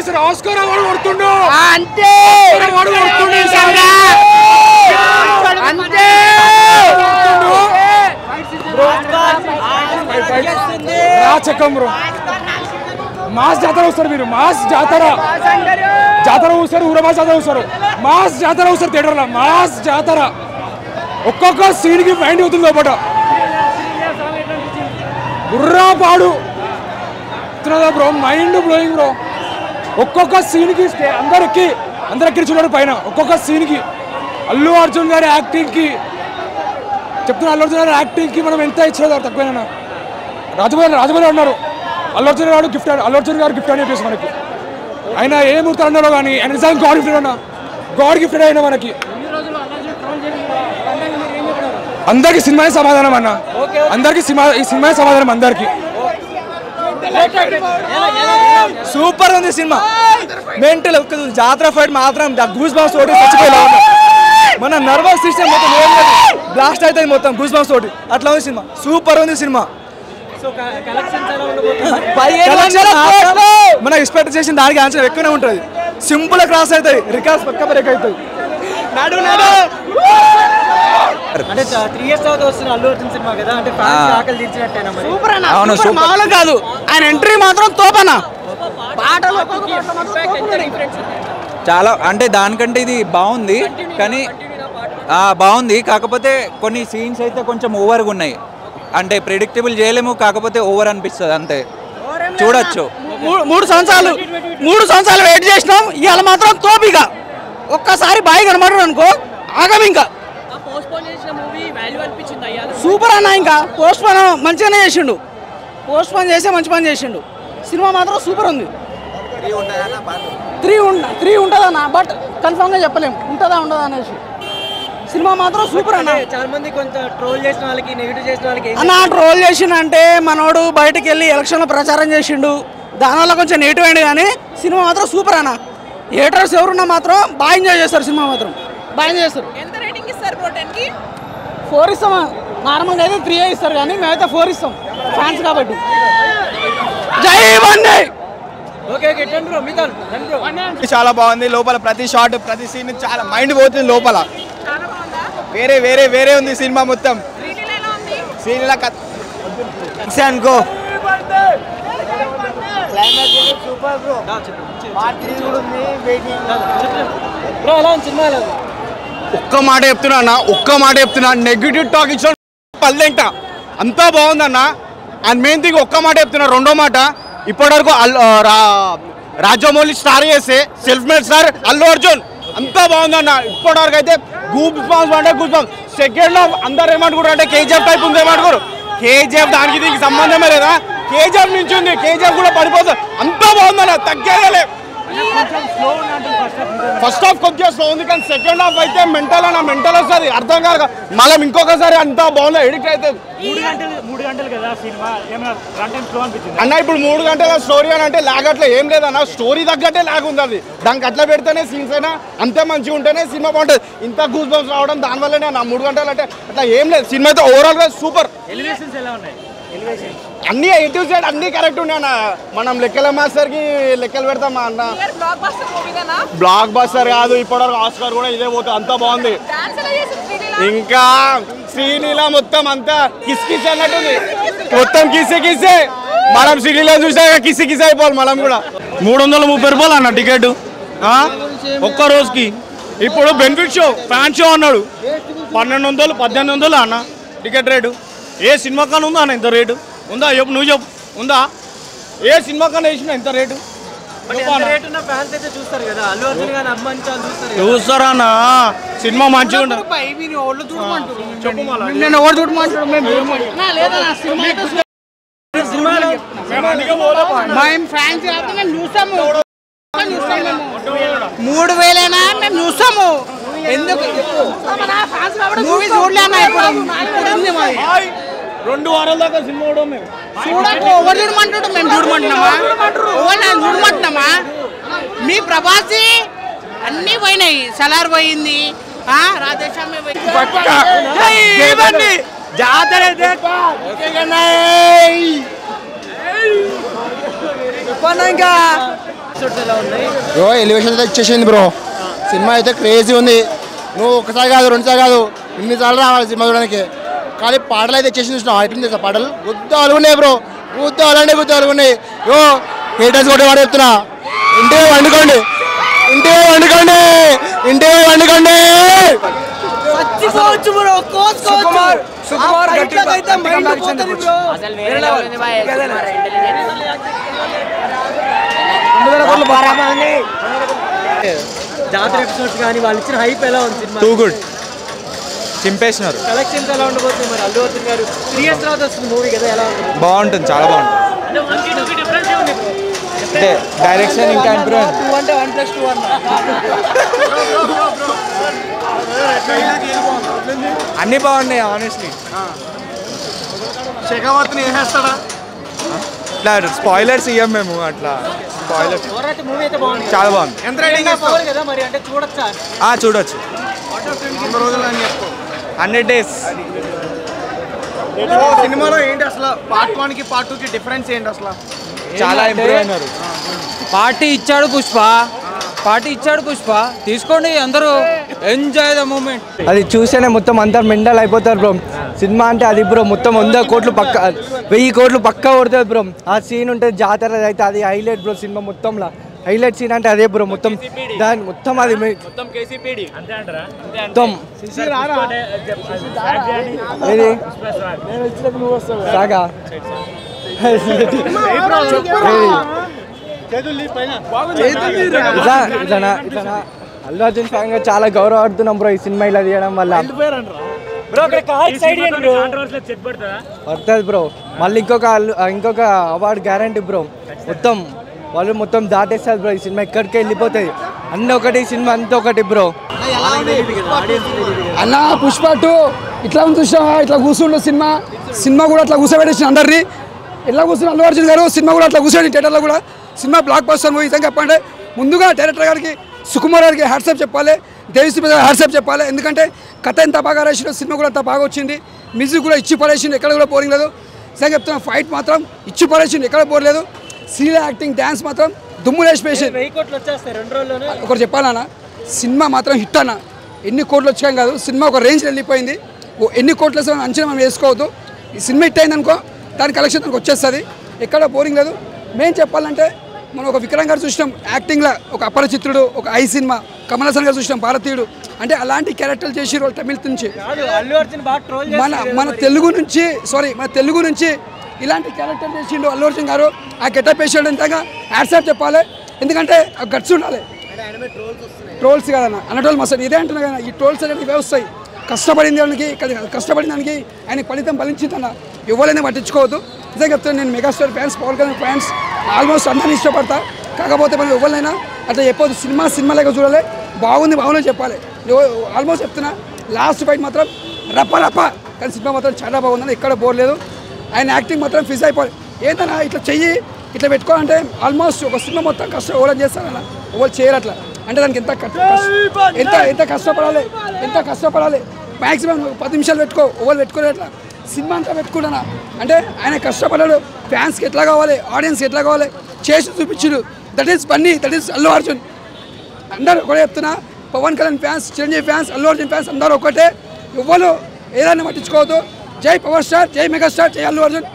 ఈసారి Oscar award కొడుతుండు అంతే award కొడుతుండు అంతే రాచకం బ్రో మాస్ జాతర వస్తారు మీరు మాస్ జాతర చూస్తారు ఊరమా జాతర చూస్తారు మాస్ జాతర చూస్తారు థియేటర్లో మాస్ జాతర ఒక్కొక్క సీన్కి మైండ్ అవుతుంది లోపల బుర్రా పాడు బ్రో మైండ్ బ్లోయింగ్ బ్రో ఒక్కొక్క సీన్కి అందరికి చూడడం పైన ఒక్కొక్క సీన్కి అల్లు అర్జున్ గారి యాక్టింగ్కి చెప్తున్నా అల్లు అర్జున్ గారి యాక్టింగ్కి మనం ఎంత ఇచ్చేదారు తక్కువైనా రాజమౌళి అన్నారు అల్లు అర్జున్ గారు గిఫ్ట్ అని చెప్పేసి మనకి ఆయన ఏ ముహూర్తాలు అన్నారో కానీ ఆయన నిజంగా గాడ్ గిఫ్టెడ్ అయినా మనకి అందరికి సినిమానే సమాధానం అన్న అందరికి ఈ సినిమా సమాధానం అందరికి సూపర్ ఉంది సినిమా మెంటల్ జాతర ఫైట్ మాత్రం గూస్ బాంబ్స్ తోటి మన నర్వస్ సిస్టమ్ మొత్తం బ్లాస్ట్ అవుతుంది మొత్తం గూస్ బాంబ్స్ తోటి అట్లా ఉంది సినిమా సూపర్ ఉంది సినిమా మన ఎక్స్పెక్ట్ చేసిన దానికి ఆన్సర్ ఎక్కువనే ఉంటుంది సింపుల్ క్రాస్ అవుతాయి రికార్డ్స్ పక్క బ్రేక్ అవుతాయి అంటే 3 years తర్వాత వస్తున్న అల్లు అర్జున్ సినిమా కదా అంటే ఫ్యాన్స్ ఆకలి తీర్చినట్టేనా మరి సూపర్ అన్న అవును సూపర్ మామూలు కాదు ఆయన ఎంట్రీ మాత్రం తోపన పాటలు చాలా అంటే దానికంటే ఇది బాగుంది కానీ బాగుంది కాకపోతే కొన్ని సీన్స్ అయితే కొంచెం ఓవర్గా ఉన్నాయి అంటే ప్రెడిక్టబుల్ చేయలేము కాకపోతే ఓవర్ అనిపిస్తుంది అంతే చూడొచ్చు 3 సంవత్సరాలు వెయిట్ చేసినాం ఇవాళ మాత్రం తోపిగా ఒక్కసారి బాయ్ కనబడరు అనుకో ఆగం ఇంకా సూపర్ అన్న ఇంకా పోస్ట్ పోన్ మంచిగానే చేసిండు పోస్ట్ పోన్ చేస్తే మంచి పని చేసిండు సినిమా మాత్రం సూపర్ ఉంది 3 ఉంటుందన్న బట్ కన్ఫామ్గా చెప్పలేము ఉంటుందా ఉండదా అనేసి సినిమా మాత్రం సూపర్ అన్న చాలా మంది కొంత ట్రోల్ చేసిన వాళ్ళకి నెగిటివ్ చేసిన వాళ్ళకి అన్న ట్రోల్ చేసిండంటే మనోడు బయటకు వెళ్ళి ఎలక్షన్లో ప్రచారం చేసిండు దానివల్ల కొంచెం నెగిటివ్ అయింది కానీ సినిమా మాత్రం సూపర్ అన్న థియేటర్స్ ఎవరున్నా మాత్రం బాగా ఎంజాయ్ చేస్తారు సినిమా మాత్రం బాగా ఎంజాయ్ చేస్తారు 4 ఇస్తాం నార్మల్గా అయితే 3 ఇస్తారు కానీ మేమైతే 4 ఇస్తాం ఫ్యాన్స్ కాబట్టి జై బండి చాలా బాగుంది లోపల ప్రతి షాట్ ప్రతి సీన్ చాలా మైండ్ పోతుంది లోపల వేరే ఉంది సినిమా మొత్తం సీన్ అనుకో ఒక్క మాట చెప్తున్నా నెగిటివ్ టాక్ ఇచ్చిన పల్లెంట అంతా బాగుందన్న అండ్ మెయిన్ థింగ్ ఒక్క మాట చెప్తున్నా రెండో మాట ఇప్పటివరకు రాజమౌళి స్టార్ చేస్తే self made star Allu Arjun అంతా బాగుందన్న ఇప్పటివరకు అయితే గూస్ బాంబ్స్ అంటే గూస్ బాంబ్స్ సెకండ్ లో అందరు ఏమనుకుంటారు అంటే కేజీఎఫ్ టైప్ ఉంది ఏమనుకోరు కేజీఎఫ్ దానికి దీనికి సంబంధమే లేదా కేజీఎఫ్ నుంచి ఉంది కేజీఎఫ్ కూడా పడిపోతుంది అంతా బాగుందన్న తగ్గేదలే ఫస్ట్ హాఫ్ కొద్దిగా స్లో ఉంది కానీ సెకండ్ హాఫ్ అయితే మెంటల్ వస్తుంది అర్థం కాదు మళ్ళీ ఇంకొకసారి అంతా బాగుంది ఎడిక్ట్ అవుతుంది 3 గంటలు కదా సినిమా అన్న ఇప్పుడు 3 గంటల స్టోరీ అని అంటే లాగ్ అట్లా ఏం లేదన్న స్టోరీ తగ్గట్టే లాగ్ ఉంది అది దానికి అట్లా పెడితేనే సీన్స్ అయినా అంతే మంచిగా ఉంటేనే సినిమా బాగుంటుంది ఇంత గూస్ బంప్స్ రావడం దానివల్లనే అన్న 3 గంటలు అంటే అట్లా ఏం లేదు సినిమా అయితే ఓవరాల్ గా సూపర్ ఎలివేషన్స్ ఎలా ఉన్నాయి అన్ని A to Z అన్ని కరెక్ట్ ఉన్నాయి అన్న మనం లెక్కల మాస్టర్ కి లెక్కలు పెడతామా అన్న బ్లాక్ బస్టర్ కాదు ఇప్పటివరకు ఆస్కార్ కూడా ఇదే పోతుంది అంతా బాగుంది ఇంకా శ్రీలీల మొత్తం అంతా కిస్ అన్నట్టుంది మొత్తం కిసే మనం శ్రీలీల చూసాక కిస్ అయిపోవాలి మనం కూడా 330 రూపాయలు అన్న టికెట్ ఒక్క రోజుకి ఇప్పుడు బెనిఫిట్ షో ఫ్యాన్ షో అన్నాడు 1200-1800 అన్న టికెట్ రేటు ఏ సినిమా కన్నా ఉందా అన్న ఇంత రేటు ఉందా చెప్పు నువ్వు చెప్పు ఉందా ఏ సినిమా కన్నా వేసిన ఇంత రేటు చూస్తారా అన్న సినిమా మంచిగా ఉంటుంది మూడు వేలేనా మేము చూస్తాము ఎందుకు మూవీ చూడలేనా ఇప్పుడు 2 వారాల దాకా సినిమా ఎవరు చూడమంటాడు మేము చూడమంటున్నామా మీ ప్రభాసి అన్నీ పోయినాయి సలార్ పోయింది రాధేశ్యామి జాతర ఇంకా బ్రో ఎలివేషన్ అయితే ఇచ్చేసింది బ్రో. సినిమా అయితే క్రేజీ ఉంది. నువ్వు ఒకసారి కాదు రెండుసార్లు కాదు ఇన్నిసార్లు రావాలి సినిమా చూడడానికి. కానీ పాటలు అయితే ఇచ్చేసి చూసినావు ఐటమ్ చేసా పాటలు గుద్దాలు ఉన్నాయి బ్రో. గుద్దాలు ఉన్నాయి. యో హేటర్స్ కూడా వాడు చెప్తున్నా ఇంటికి వండుకోండి. జాతర ఎపిసోడ్స్ కానీ వాళ్ళు ఇచ్చిన హైప్ ఎలా ఉంది సినిమా? టూ గుడ్, చింపేసినారు. కలెక్షన్స్ ఎలా ఉండబోతుంది మరి? అల్లు అర్జున్ గారు 3 years తర్వాత వస్తుంది మూవీ కదా, ఎలా ఉంటుంది? బాగుంటుంది, చాలా బాగుంటుంది. అంటే డైరెక్షన్ ఇంకా ఇంప్రూవ్. 2 అంటే 1+2 అన్న. అన్నీ బాగున్నాయి ఆనెస్ట్లీ. శేఖావత్ని వేసేస్తాడా? ఇట్లా స్పాయిలర్స్ ఇవ్వం మేము, అట్లా స్పాయిలర్స్. మూవీ అయితే బాగుంది, చాలా బాగుంది. ఎంత రేటింగ్ కదా మరి, అంటే చూడొచ్చా? చూడొచ్చు. 100 days. సినిమాలో ఏంటి అసలు పార్ట్ 1 కి పార్ట్ 2 కి డిఫరెన్స్ ఏంటి అసలు? చాలా ఇంప్రూవ్ అయినారు. పార్టీ ఇచ్చాడు పుష్ప తీసుకోండి అందరూ, ఎంజాయ్ ద మూమెంట్. అది చూస్తేనే మొత్తం అంతా మెంటల్ అయిపోతారు బ్రో. సినిమా అంటే అది బ్రో, మొత్తం 100 కోట్లు పక్క 1000 కోట్లు పక్కా కొడుతుంది బ్రో. ఆ సీన్ ఉంటుంది జాతర అయితే, అది హైలైట్ బ్రో. సినిమా మొత్తంలో హైలైట్ సీన్ అంటే అదే బ్రో. మొత్తం దాని మొత్తం అది మొత్తం ఏది సాగా అల్లు అర్జున్ ఫ్యాన్ గా చాలా గౌరవపడుతున్నాం బ్రో ఈ సినిమా ఇలా తీయడం వల్ల. పడుతుంది బ్రో. మళ్ళీ ఇంకొక అవార్డు గ్యారంటీ బ్రో. మొత్తం దాటేస్తారు బ్రో. ఈ సినిమా ఎక్కడికి వెళ్ళిపోతుంది. అన్నీ ఒకటి సినిమా అంతా ఒకటి బ్రో. అన్న పుష్ప 2 ఇట్లా చూసినా ఇట్లా కూర్చుండు. సినిమా కూడా అట్లా కూర్చోబెట్టేసిన అందరినీ. ఎట్లా కూర్చున్న అల్లు అర్జున్ గారు సినిమా కూడా అట్లా కూర్చోండి థియేటర్లో కూడా. Cinema block buster movie. ఇదంతా చెప్పండి. ముందుగా డైరెక్టర్ గారికి సుకుమార్ గారికి హ్యాట్సాప్ చెప్పాలి, దేవిశ్రీ ప్రసాద్ హ్యాట్సాప్ చెప్పాలి. ఎందుకంటే కథ ఎంత బాగా రాసినా సినిమా కూడా అంత బాగా వచ్చింది. మ్యూజిక్ కూడా ఇచ్చి పడేసింది, ఎక్కడ కూడా బోరింగ్ లేదు. నిజంగా చెప్తున్నా, ఫైట్ మాత్రం ఇచ్చి పడేసింది, ఎక్కడ బోర్ లేదు. సీరియల్ యాక్టింగ్ డ్యాన్స్ మాత్రం దుమ్ము లేచిపోయింది. 1000 కోట్లు వచ్చేస్తాయి 2 రోజుల్లోనే. ఒకటి చెప్పాలన్నా, సినిమా మాత్రం హిట్ అన్న. ఎన్ని కోట్లు వచ్చాం కాదు, సినిమా ఒక రేంజ్ వెళ్ళిపోయింది. ఎన్ని కోట్లు వస్తే అంచనా మనం వేసుకోవద్దు. ఈ సినిమా హిట్ అయింది అనుకో, దాని కలెక్షన్ దానికి వచ్చేస్తుంది, ఎక్కడ బోరింగ్ లేదు. మేము చెప్పాలంటే మనం ఒక విక్రమ్ గారు చూసినాం యాక్టింగ్లో, ఒక అపరిచిత్రుడు, ఒక ఐ సినిమా కమల్ హాసన్ గారు చూసినాం భారతీయుడు. అంటే అలాంటి క్యారెక్టర్లు చేసి వాళ్ళు తమిళ నుంచి మన తెలుగు నుంచి ఇలాంటి క్యారెక్టర్ చేసిండు అల్లు అర్జున్ గారు. ఆ గెటప్ వేసాడు ఎంతగా హ్యాట్సాప్ చెప్పాలి. ఎందుకంటే ఆ గట్స్ ఉండాలి. ట్రోల్స్ కదన్న, అన్న ట్రోల్ మస్తు. ఇదే అంటున్నా కదా, ఈ ట్రోల్స్ అనేది ఇవే వస్తాయి. కష్టపడిన దానికి ఆయన ఫలితం ఫలించిందన్న. ఎవరైనా పట్టించుకోవద్దు. నిజంగా చెప్తాను, నేను megastar fans, Pawan Kalyan fans almost అందరినీ ఇష్టపడతా. కాకపోతే మనం ఎవరైనా అట్లా చెప్పొద్దు. సినిమా లేక చూడాలి. బాగుంది చెప్పాలి. ఆల్మోస్ట్ చెప్తున్నా, లాస్ట్ ఫైట్ మాత్రం రప్ప. కానీ సినిమా మాత్రం చాలా బాగుందని, ఎక్కడ బోర్ లేదు. ఆయన యాక్టింగ్ మాత్రం ఫిజ్ అయిపోయి. ఏంటన్నా ఇట్లా చెయ్యి ఇట్లా పెట్టుకోవాలంటే ఆల్మోస్ట్ ఒక సినిమా మొత్తం ఓవర్ చేస్తారన్న. ఎవరు చేయరు అట్లా. అంటే దానికి ఎంత కష్టపడాలి. మ్యాక్సిమం 10 నిమిషాలు ఎవరు పెట్టుకోలేదు అట్లా. సినిమా అంతా పెట్టుకుంటానా అంటే ఆయన కష్టపడ్డాడు. ఫ్యాన్స్కి ఎట్లా కావాలి, ఆడియన్స్కి ఎట్లా కావాలి చేసి చూపించాడు. That is Bunny, that is Allu Arjun. అందరూ ఒకటే చెప్తున్నా, Pawan Kalyan fans, Chiranjeevi fans, Allu Arjun fans అందరూ ఒకటే. ఎవరు ఏదైనా పట్టించుకోవద్దు. జై పవర్ స్టార్, జై మెగాస్టార్, జై అల్లు అర్జున్.